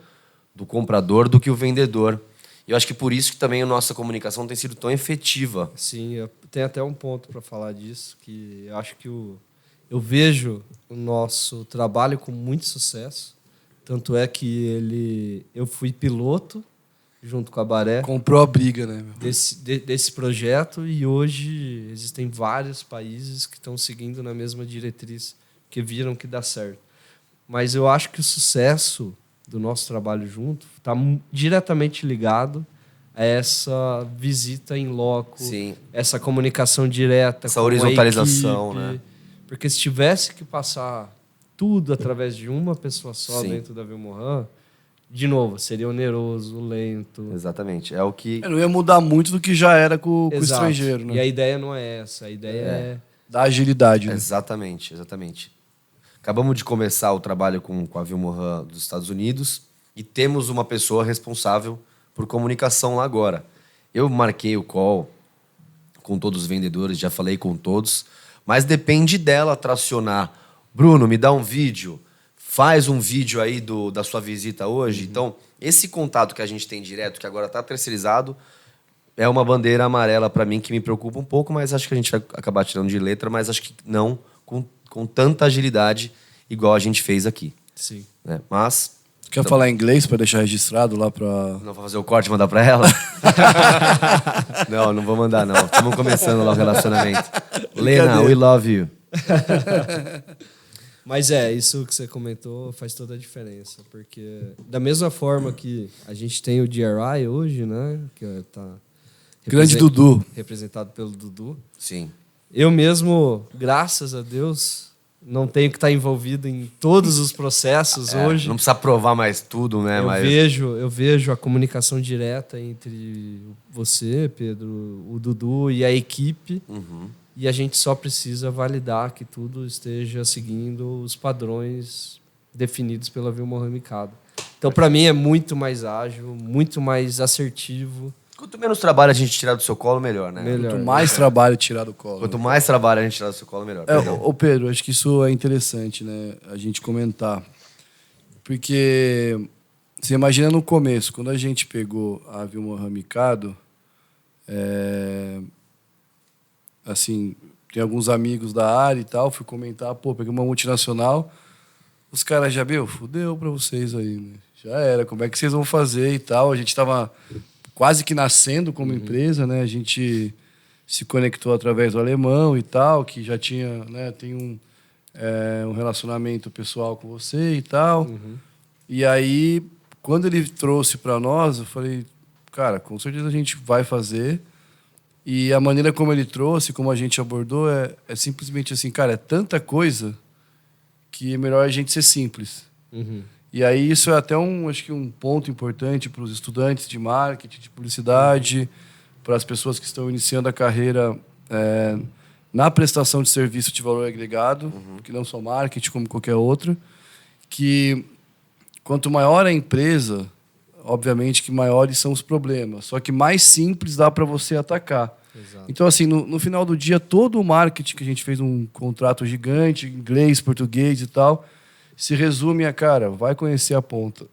do comprador do que o vendedor. E eu acho que por isso que também a nossa comunicação tem sido tão efetiva. Sim, eu tenho até um ponto para falar disso, que eu acho que eu vejo o nosso trabalho com muito sucesso. Tanto é que eu fui piloto junto com a Baré. Comprou a briga, né? Desse projeto, e hoje existem vários países que estão seguindo na mesma diretriz, que viram que dá certo. Mas eu acho que o sucesso do nosso trabalho junto está diretamente ligado a essa visita em loco, Sim. essa comunicação direta, essa com horizontalização, a equipe, né? Porque se tivesse que passar tudo através de uma pessoa só Sim. dentro da Vilmoran, de novo, seria oneroso, lento. Exatamente. É o que... Não ia mudar muito do que já era com o Exato. estrangeiro, né? E a ideia não é essa. A ideia é Da agilidade, né? Exatamente. Acabamos de começar o trabalho com a Vilmoran dos Estados Unidos e temos uma pessoa responsável por comunicação lá agora. Eu marquei o call com todos os vendedores, já falei com todos, mas depende dela tracionar. Bruno, me dá um vídeo, faz um vídeo aí da sua visita hoje. Então, esse contato que a gente tem direto, que agora está terceirizado, é uma bandeira amarela para mim que me preocupa um pouco, mas acho que a gente vai acabar tirando de letra, mas acho que não com tanta agilidade igual a gente fez aqui. Sim. Né? Mas Quer falar inglês para deixar registrado lá para... Não vou fazer o corte e mandar pra ela? Não vou mandar, não. Estamos começando lá o relacionamento. Lena, we love you. Mas isso que você comentou faz toda a diferença, porque da mesma forma que a gente tem o DRI hoje, né, que está Grande Dudu. representado pelo Dudu. Sim. Eu mesmo, graças a Deus, não tenho que estar envolvido em todos os processos hoje. Não precisa provar mais tudo, né? Eu vejo a comunicação direta entre você, Pedro, o Dudu e a equipe. Uhum. E a gente só precisa validar que tudo esteja seguindo os padrões definidos pela Vilmohan Mikado. Então, para mim, é muito mais ágil, muito mais assertivo. Quanto menos trabalho a gente tirar do seu colo, melhor, né? Quanto mais trabalho tirar do colo. Quanto mais trabalho a gente tirar do seu colo, melhor. Ô Pedro, acho que isso é interessante, né? A gente comentar. Porque você imagina no começo, quando a gente pegou a Vilmohan Mikado, assim, tem alguns amigos da área e tal, fui comentar, peguei uma multinacional, os caras já, fudeu pra vocês aí, né? Já era, como é que vocês vão fazer e tal? A gente estava quase que nascendo como empresa, né? A gente se conectou através do alemão e tal, que já tinha, né? Tem um relacionamento pessoal com você e tal. E aí, quando ele trouxe para nós, eu falei, cara, com certeza a gente vai fazer. E a maneira como ele trouxe, como a gente abordou, é simplesmente assim, cara, é tanta coisa que é melhor a gente ser simples. E aí isso é até acho que um ponto importante para os estudantes de marketing, de publicidade, para as pessoas que estão iniciando a carreira na prestação de serviço de valor agregado, que não só marketing, como qualquer outro, que quanto maior a empresa, obviamente que maiores são os problemas, só que mais simples dá para você atacar. Exato. Então, assim, no final do dia, todo o marketing que a gente fez um contrato gigante, inglês, português e tal, se resume a, cara, vai conhecer a ponta.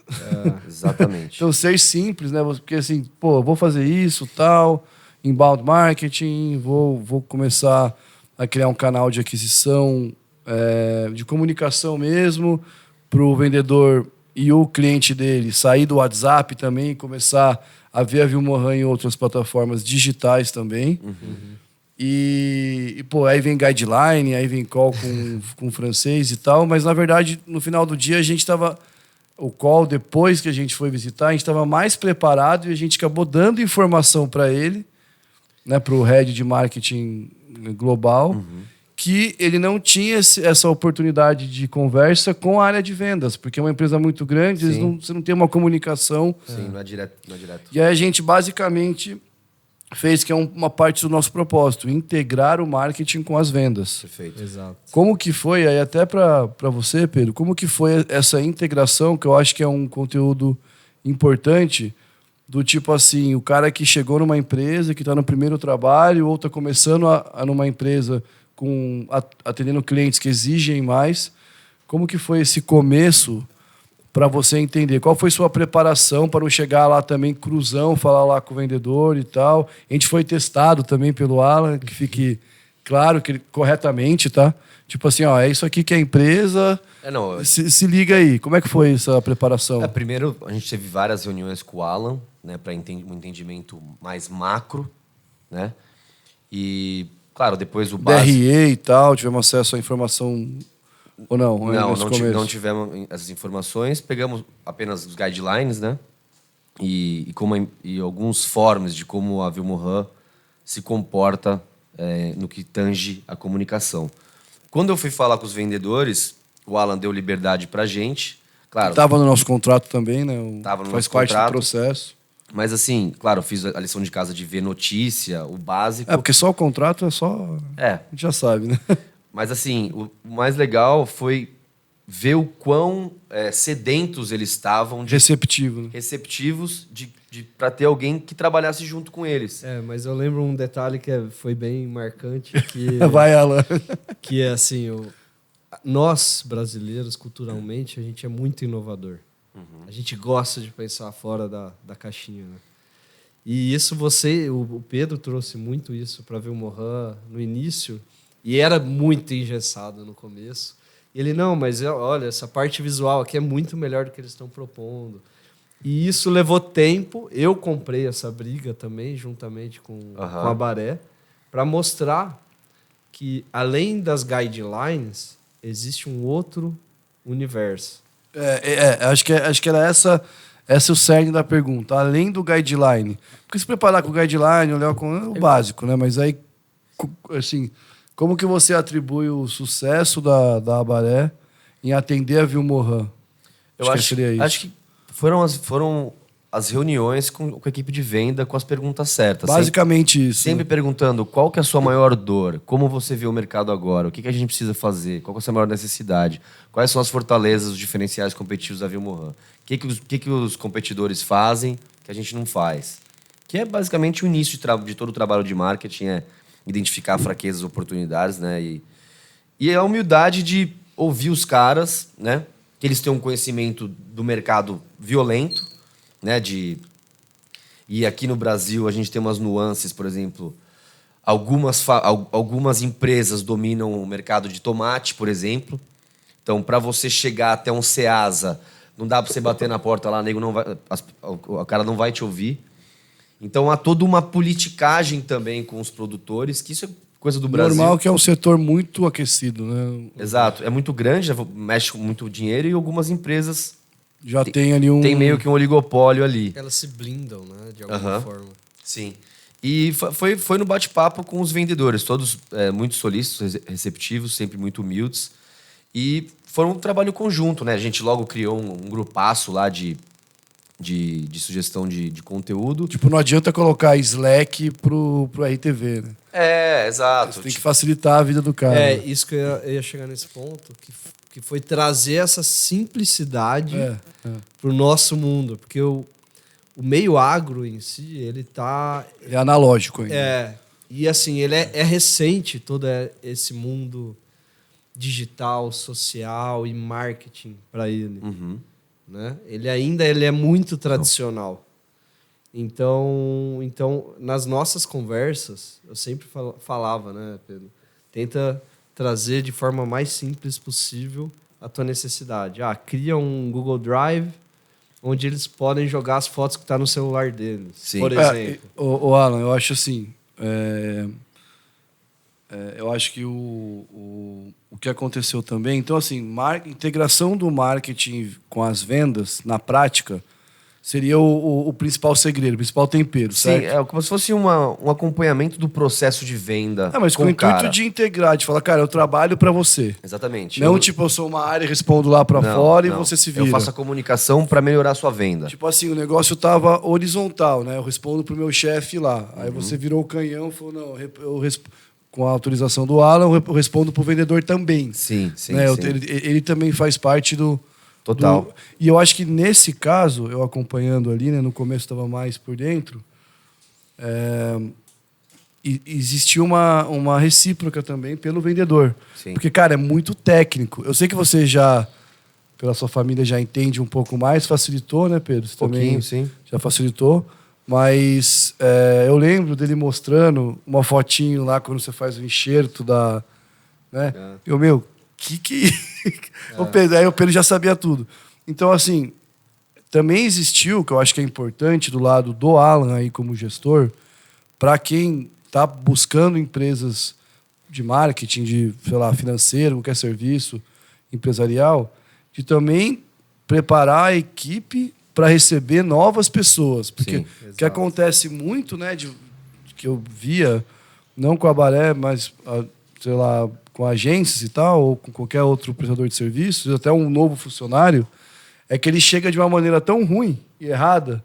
Exatamente. Então, ser simples, né? Porque assim, vou fazer isso, tal, inbound marketing, vou começar a criar um canal de aquisição, de comunicação mesmo, para o vendedor e o cliente dele sair do WhatsApp também e começar a ver a Vilmohan em outras plataformas digitais também. E aí vem guideline, aí vem call com francês e tal, mas na verdade, no final do dia, a gente estava... O call, depois que a gente foi visitar, a gente estava mais preparado e a gente acabou dando informação para ele, né, para o head de marketing global, que ele não tinha essa oportunidade de conversa com a área de vendas, porque é uma empresa muito grande, você não tem uma comunicação. Sim, não é direto. E aí a gente basicamente fez, que é uma parte do nosso propósito, integrar o marketing com as vendas. Perfeito. Exato. Como que foi, aí até para você, Pedro, como que foi essa integração, que eu acho que é um conteúdo importante, do tipo assim, o cara que chegou numa empresa, que está no primeiro trabalho, ou está começando numa empresa atendendo clientes que exigem mais. Como que foi esse começo para você entender? Qual foi sua preparação para não chegar lá também cruzão, falar lá com o vendedor e tal? A gente foi testado também pelo Alan, que fique claro que corretamente, tá? Tipo assim, é isso aqui que é a empresa. Se liga aí. Como é que foi essa preparação? Primeiro, a gente teve várias reuniões com o Alan, né, para um entendimento mais macro, né? E claro, depois o básico... DRE e tal, tivemos acesso à informação ou não? Não tivemos essas informações, pegamos apenas os guidelines, né? E alguns forms de como a Vilmohan se comporta no que tange a comunicação. Quando eu fui falar com os vendedores, o Alan deu liberdade pra gente. Claro, estava no nosso contrato também, né? Faz parte do processo. Mas assim, claro, eu fiz a lição de casa de ver notícia, o básico. Porque só o contrato a gente já sabe, né? Mas assim, o mais legal foi ver o quão sedentos eles estavam. Receptivos para ter alguém que trabalhasse junto com eles. Mas eu lembro um detalhe que foi bem marcante. Vai, Alan. Que é assim, nós, brasileiros, culturalmente, a gente é muito inovador. A gente gosta de pensar fora da caixinha, né? E isso o Pedro trouxe muito isso para Vilmohan no início, e era muito engessado no começo. Ele, não, mas olha, essa parte visual aqui é muito melhor do que eles estão propondo. E isso levou tempo. Eu comprei essa briga também, juntamente com a Baré, para mostrar que, além das guidelines, existe um outro universo. Acho que era essa é o cerne da pergunta. Além do guideline. Porque se preparar com o guideline, olhar com o básico, né? Mas aí, assim, como que você atribui o sucesso da Abaré em atender a Vilmorin? Eu acho que foram as reuniões com a equipe de venda com as perguntas certas. Basicamente isso. Sempre perguntando qual que é a sua maior dor, como você vê o mercado agora, o que a gente precisa fazer, qual que é a sua maior necessidade, quais são as fortalezas, os diferenciais competitivos da Vilmorin, o que os competidores fazem que a gente não faz. Que é basicamente o início de todo o trabalho de marketing, é identificar fraquezas e oportunidades, né? E a humildade de ouvir os caras, né? Que eles têm um conhecimento do mercado violento, né? E aqui no Brasil a gente tem umas nuances, por exemplo, algumas empresas dominam o mercado de tomate, por exemplo. Então, para você chegar até um Ceasa, não dá para você bater na porta lá, nego não vai, o cara não vai te ouvir. Então, há toda uma politicagem também com os produtores, que isso é coisa do Brasil. Normal que é um setor muito aquecido, né? Exato. É muito grande, mexe com muito dinheiro e algumas empresas já tem ali tem meio que um oligopólio ali. Elas se blindam, né? De alguma forma. Sim. E foi no bate-papo com os vendedores, todos muito solícitos, receptivos, sempre muito humildes. E foi um trabalho conjunto, né? A gente logo criou um grupaço lá de sugestão de conteúdo. Tipo, não adianta colocar Slack pro RTV, né? Exato. Você tem que facilitar a vida do cara. Isso que eu ia chegar nesse ponto, que foi trazer essa simplicidade pro nosso mundo. Porque o meio agro em si, ele tá... É analógico ainda. E assim, ele é recente, todo esse mundo digital, social e marketing para ele. Né? Ele ainda é muito tradicional. Então, nas nossas conversas, eu sempre falava, né, Pedro? Tenta trazer de forma mais simples possível a tua necessidade. Cria um Google Drive onde eles podem jogar as fotos que estão no celular deles, Sim. por exemplo. O Alan, eu acho assim... eu acho que o que aconteceu também... Então, assim, integração do marketing com as vendas, na prática, seria o principal segredo, o principal tempero, certo? Sim, é como se fosse um acompanhamento do processo de venda. Mas com o intuito de integrar, de falar, cara, eu trabalho para você. Exatamente. Não tipo, eu sou uma área e respondo lá para fora e você se vira. Eu faço a comunicação para melhorar a sua venda. Tipo assim, o negócio tava horizontal, né? Eu respondo pro meu chefe lá. Aí você virou o canhão e falou, não, com a autorização do Alan, eu respondo pro vendedor também. Sim. Né? Ele também faz parte do... Total. E eu acho que nesse caso, eu acompanhando ali, né, no começo estava mais por dentro, existia uma recíproca também pelo vendedor. Sim. Porque, cara, é muito técnico. Eu sei que você já, pela sua família, já entende um pouco mais, facilitou, né, Pedro? Você também sim. já facilitou. Mas eu lembro dele mostrando uma fotinho lá quando você faz o enxerto da... Né? Eu, Aí o Pedro já sabia tudo. Então, assim, também existiu, que eu acho que é importante, do lado do Alan aí como gestor, para quem está buscando empresas de marketing, de, sei lá, financeiro, qualquer serviço empresarial, de também preparar a equipe para receber novas pessoas. Porque o que acontece muito, né, que eu via, não com a Baré, mas, sei lá, com agências e tal, ou com qualquer outro prestador de serviços, até um novo funcionário, é que ele chega de uma maneira tão ruim e errada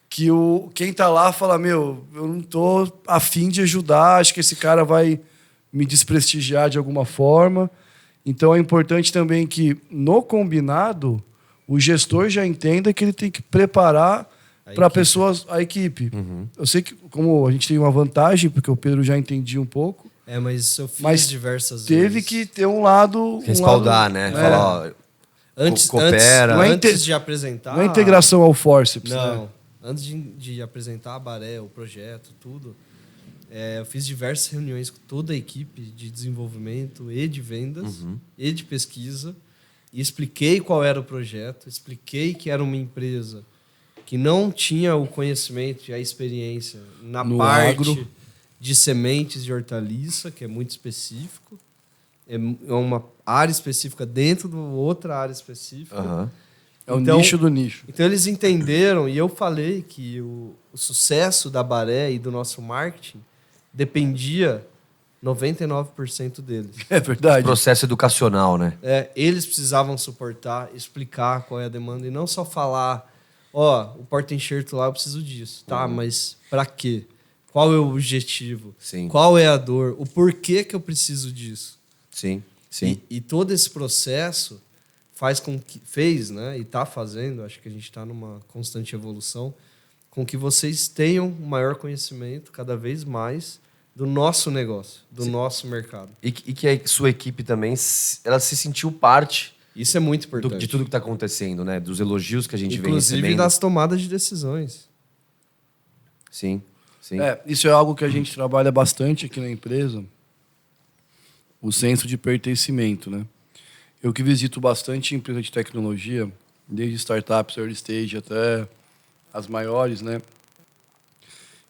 que quem está lá fala, eu não estou afim de ajudar, acho que esse cara vai me desprestigiar de alguma forma. Então é importante também que, no combinado, o gestor já entenda que ele tem que preparar para pessoas, a equipe. Eu sei que, como a gente tem uma vantagem, porque o Pedro já entendia um pouco, mas eu fiz diversas teve vezes. que ter um lado... Respaldar, né? Falar, coopera. Antes de apresentar... Não é integração ao forceps, Não. né? Antes de apresentar a Baré, o projeto, tudo, Eu fiz diversas reuniões com toda a equipe de desenvolvimento e de vendas e de pesquisa e expliquei qual era o projeto, expliquei que era uma empresa que não tinha o conhecimento e a experiência No parte agro. de sementes de hortaliça, que é muito específico. É uma área específica dentro de outra área específica. Aham. É o Então- nicho do nicho. Então eles entenderam, e eu falei que o sucesso da Baré e do nosso marketing dependia 99% deles. É verdade. Processo educacional, né? Eles precisavam suportar, explicar qual é a demanda e não só falar, o porta-enxerto lá eu preciso disso, tá? Mas para quê? Qual é o objetivo? Sim. Qual é a dor? O porquê que eu preciso disso? Sim, sim. E todo esse processo fez, né? E está fazendo, acho que a gente está numa constante evolução, com que vocês tenham um maior conhecimento cada vez mais do nosso negócio, do nosso mercado. E que a sua equipe também, ela se sentiu parte Isso é muito importante. de tudo que está acontecendo, né? Dos elogios que a gente vem Inclusive recebendo. das tomadas de decisões. Sim, sim. Isso é algo que a gente trabalha bastante aqui na empresa, o senso de pertencimento, né? Eu que visito bastante empresa de tecnologia, desde startups, early stage até as maiores, né?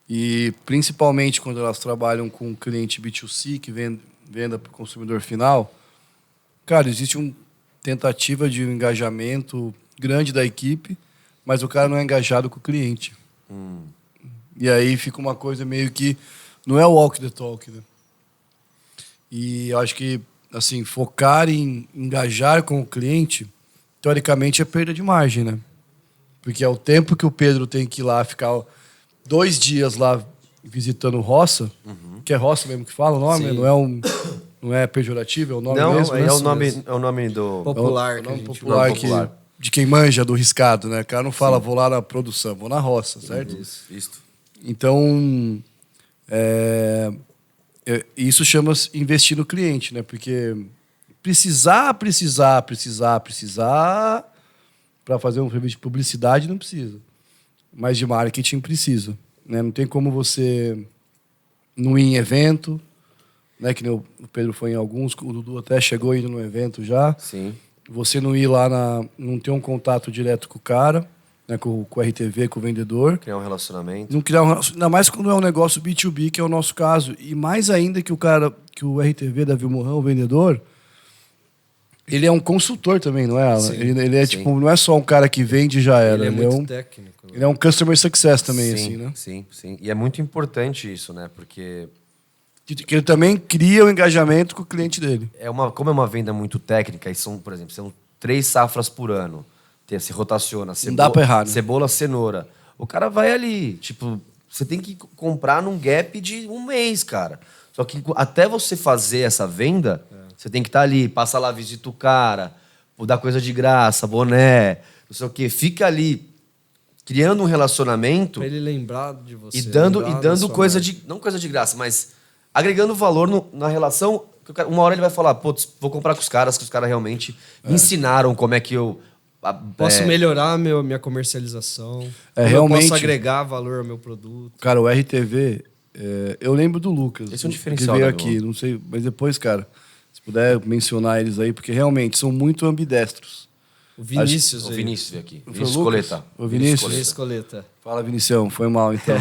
E principalmente quando elas trabalham com cliente B2C, que venda para o consumidor final, cara, existe uma tentativa de engajamento grande da equipe, mas o cara não é engajado com o cliente. E aí fica uma coisa meio que... Não é o walk the talk, né? E eu acho que, assim, focar em engajar com o cliente, teoricamente, é perda de margem, né? Porque é o tempo que o Pedro tem que ir lá, ficar 2 dias lá visitando roça, que é roça mesmo que fala o nome, Sim. não é pejorativo, é o nome Não, mesmo, né? é o nome do... Popular. É o que a nome gente popular, usa. Popular. de quem manja do riscado, né? O cara não fala, vou lá na produção, vou na roça, certo? Isso. Então, isso chama-se investir no cliente, né? Porque precisar para fazer um serviço de publicidade não precisa. Mas de marketing precisa, né? Não tem como você não ir em evento, né? Que nem o Pedro foi em alguns, o Dudu até chegou indo no evento já. Sim. Você não ir lá, não ter um contato direto com o cara, né? com o RTV, com o vendedor. Criar um relacionamento. Não criar ainda mais quando é um negócio B2B, que é o nosso caso. E mais ainda que o RTV da Vilmoran, o vendedor, ele é um consultor também, não é, Alan? Sim, Ele é sim. tipo, não é só um cara que vende e já era. Ele é muito técnico. Né? Ele é um customer success também, Sim, assim, né? sim. E é muito importante isso, né? Porque Que ele também cria o engajamento com o cliente dele. como é uma venda muito técnica, e por exemplo, são 3 safras por ano, se rotaciona, dá pra errar, né? cebola, cenoura. O cara vai ali, tipo, você tem que comprar num gap de 1 mês, cara. Só que até você fazer essa venda, você tem que estar ali, passa lá, visita o cara, dá coisa de graça, boné, não sei o quê. Fica ali criando um relacionamento Pra ele lembrar de você. e dando lembrar da sua coisa marca. não coisa de graça, mas agregando valor na relação. Que uma hora ele vai falar, putz, vou comprar com os caras, que os caras realmente me ensinaram como é que eu... Posso melhorar minha comercialização. Como realmente. eu posso agregar valor ao meu produto. Cara, o RTV, eu lembro do Lucas. Esse é um que diferencial veio da aqui, Globo. não sei, mas depois, cara, se puder mencionar eles aí, porque realmente são muito ambidestros. O Vinícius. O Vinícius veio aqui. Foi o Vinícius Lucas? Coleta. O Vinícius? Vinícius Coleta. Fala, Vinicião, foi mal então.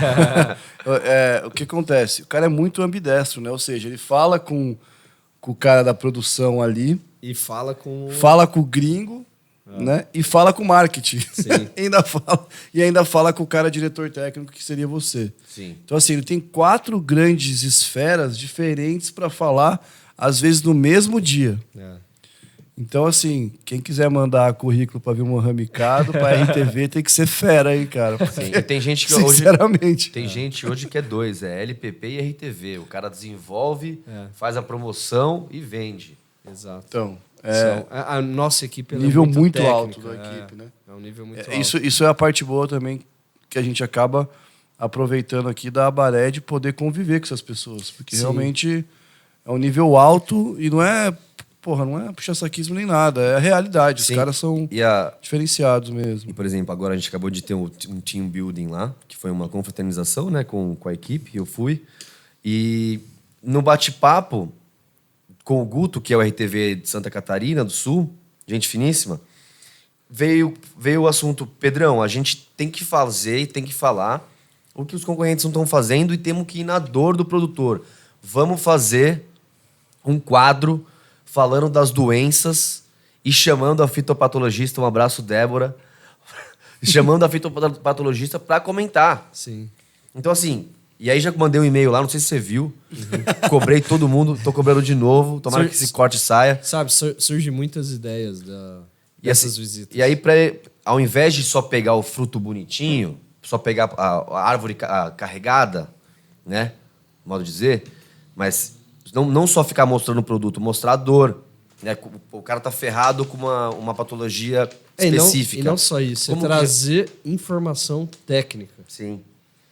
O que acontece? O cara é muito ambidestro, né? Ou seja, ele fala com o cara da produção ali, E fala com... fala com o gringo, né? E fala com o marketing. Sim. ainda fala com o cara diretor técnico, que seria você. Sim. Então, assim, ele tem 4 grandes esferas diferentes para falar, às vezes no mesmo dia. Então, assim, quem quiser mandar currículo para vir um Ramicado, para RTV, tem que ser fera aí, cara. Sim. E tem gente que hoje... Sinceramente. Tem gente hoje que é 2, é LPP e RTV. O cara desenvolve, faz a promoção e vende. Exato. Então, A nossa equipe ela nível é muito técnica, alto da equipe, né? É um nível muito alto. Isso é a parte boa também que a gente acaba aproveitando aqui da Abaré de poder conviver com essas pessoas. Porque Sim. realmente é um nível alto e não é puxa-saquismo nem nada. É a realidade. Sim. Os caras são diferenciados mesmo. E, por exemplo, agora a gente acabou de ter um team building lá, que foi uma confraternização, né, com a equipe, eu fui. E no bate-papo com o Guto, que é o RTV de Santa Catarina do Sul, gente finíssima, veio o assunto: Pedrão, a gente tem que fazer e tem que falar o que os concorrentes não estão fazendo e temos que ir na dor do produtor. Vamos fazer um quadro falando das doenças e chamando a fitopatologista, um abraço, Débora, chamando a fitopatologista para comentar. Sim. Então, assim, e aí já mandei um e-mail lá, não sei se você viu, cobrei todo mundo, tô cobrando de novo, tomara que esse corte saia. Sabe, surgem muitas ideias dessas visitas. E aí, ao invés de só pegar o fruto bonitinho, só pegar a árvore carregada, né, modo de dizer, mas não só ficar mostrando o produto, mostrar a dor. Né? O cara tá ferrado com uma patologia específica. E não só isso, trazer informação técnica. Sim.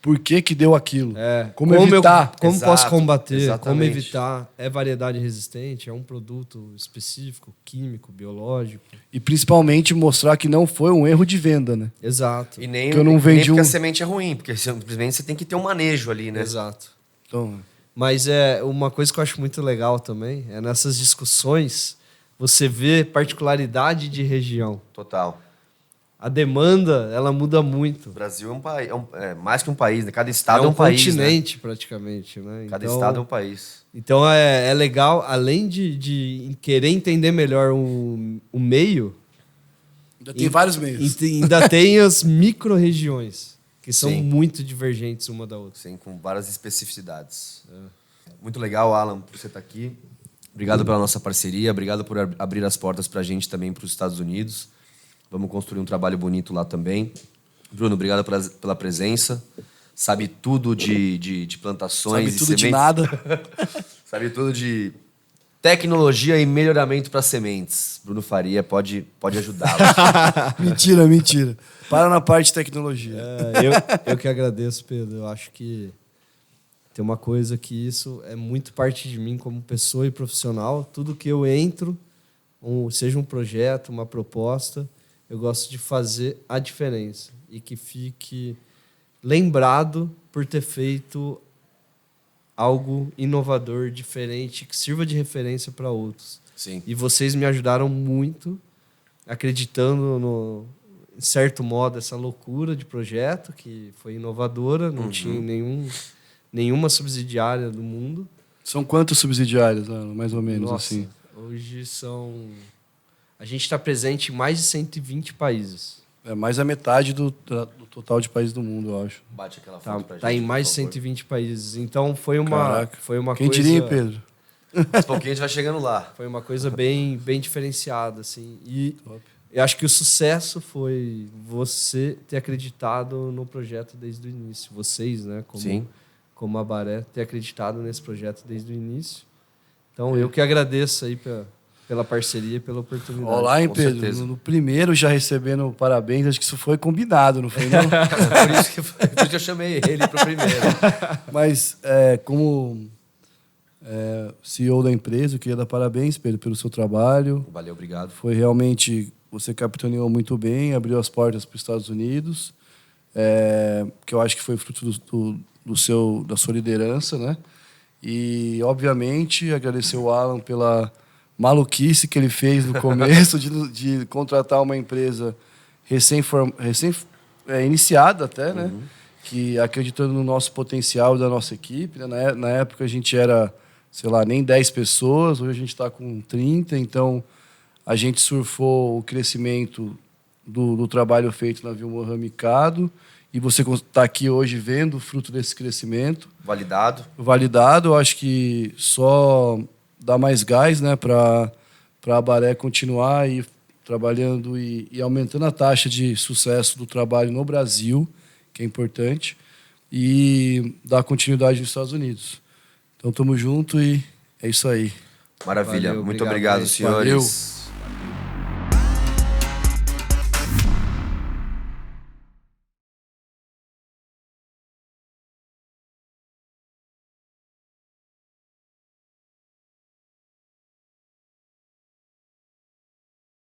Por que deu aquilo? Como evitar? Como Exato, posso combater? exatamente. Como evitar? É variedade resistente? É um produto específico, químico, biológico? E principalmente mostrar que não foi um erro de venda, né? Exato. E nem, Que eu não vendi porque a semente é ruim, porque simplesmente você tem que ter um manejo ali, né? Exato. Então, Mas é uma coisa que eu acho muito legal também, é nessas discussões você vê particularidade de região. Total. A demanda, ela muda muito. O Brasil é um país, é mais que um país, né? Cada estado é um país, continente, praticamente, né? Cada estado é um país. Então é legal, além de querer entender melhor o meio, ainda tem vários meios. ainda tem as micro-regiões, que são Sim. muito divergentes uma da outra. Sim, com várias especificidades. Muito legal, Alan, por você estar aqui. Obrigado pela nossa parceria, obrigado por abrir as portas para a gente também para os Estados Unidos. Vamos construir um trabalho bonito lá também. Bruno, obrigado pela presença. Sabe tudo de plantações. Sabe tudo e sementes. de nada. Sabe tudo de tecnologia e melhoramento para sementes. Bruno Faria pode ajudá-lo. Mentira. Para na parte de tecnologia. Eu que agradeço, Pedro. Eu acho que tem uma coisa que isso é muito parte de mim como pessoa e profissional. Tudo que eu entro, seja um projeto, uma proposta, eu gosto de fazer a diferença e que fique lembrado por ter feito algo inovador, diferente, que sirva de referência para outros. Sim. E vocês me ajudaram muito, acreditando em certo modo, essa loucura de projeto que foi inovadora, não tinha nenhuma subsidiária do mundo. São quantos subsidiários, mais ou menos, Nossa, assim? hoje são... A gente está presente em mais de 120 países. É mais da metade do total de países do mundo, eu acho. Bate aquela foto pra gente. Tá em mais de por favor. 120 países. Então foi uma Caraca. Quem coisa... diria, Pedro? Aos pouquinhos a gente vai chegando lá. Foi uma coisa bem diferenciada, assim. E Top. eu acho que o sucesso foi você ter acreditado no projeto desde o início. Vocês, né? Sim. Como a Baré, ter acreditado nesse projeto desde o início. Então, eu que agradeço aí pela parceria e pela oportunidade. Olá, hein, com Pedro? certeza. No primeiro já recebendo parabéns, acho que isso foi combinado, não foi, não? por isso que eu chamei ele pro primeiro. Mas, como CEO da empresa, eu queria dar parabéns, Pedro, pelo seu trabalho. Valeu, obrigado. Foi realmente... Você capitaneou muito bem, abriu as portas para os Estados Unidos, que eu acho que foi fruto da sua liderança, né? E, obviamente, agradecer o Alan pela maluquice que ele fez no começo de contratar uma empresa iniciada até, né? Que acreditando no nosso potencial da nossa equipe. Né? Na época a gente era, sei lá, nem 10 pessoas, hoje a gente está com 30, então a gente surfou o crescimento do trabalho feito na Vilmorin Mikado e você está aqui hoje vendo o fruto desse crescimento. Validado, eu acho que só dá mais gás, né, para a Baré continuar e trabalhando e aumentando a taxa de sucesso do trabalho no Brasil, que é importante, e dar continuidade nos Estados Unidos. Então, estamos juntos e é isso aí. Maravilha. Valeu, muito obrigado, obrigado, senhores. Valeu.